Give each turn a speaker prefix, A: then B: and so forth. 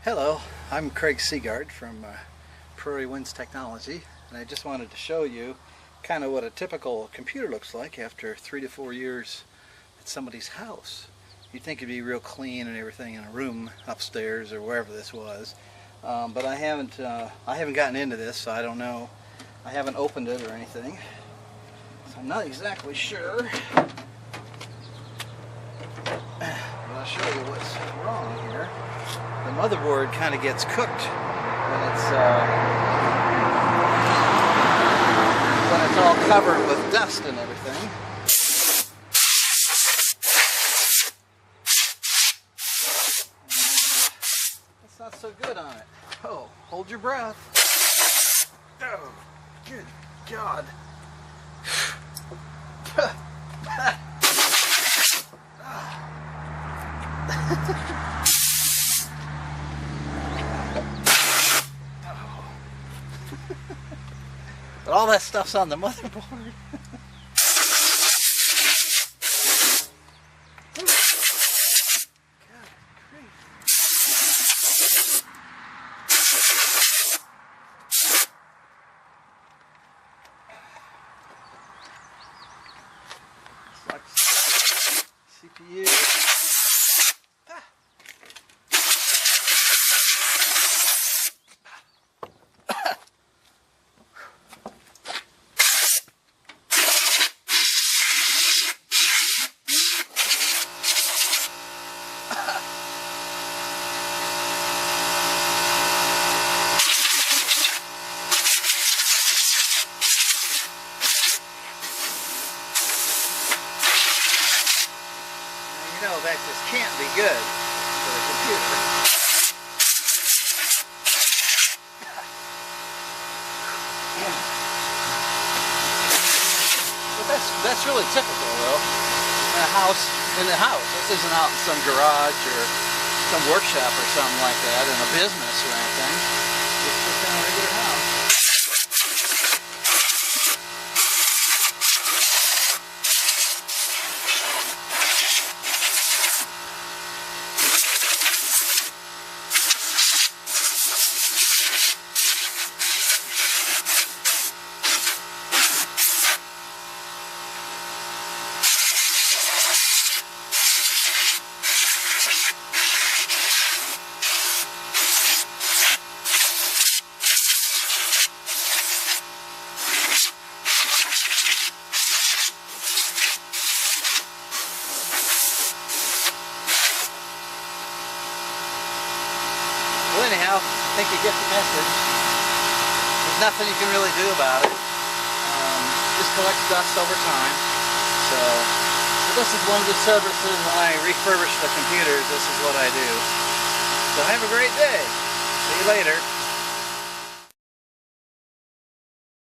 A: Hello, I'm Craig Seagard from Prairie Winds Technology, and I just wanted to show you kind of what a typical computer looks like after 3 to 4 years at somebody's house. You'd think it'd be real clean and everything in a room upstairs or wherever this was, but I haven't gotten into this, so I don't know. I haven't opened it or anything, so I'm not exactly sure. But I'll show you what's wrong here. The motherboard kind of gets cooked when it's all covered with dust and everything. That's not so good on it. Oh, hold your breath. Oh, good God. But all that stuff's on the motherboard. CPU. You know that just can't be good for a computer. But that's really typical though. In the house. This isn't out in some garage or some workshop or something like that in a business or anything. It's just in a regular house. Well, anyhow, I think you get the message. There's nothing you can really do about it. Just collects dust over time. So this is one of the services when I refurbish the computers. This is what I do. So have a great day. See you later.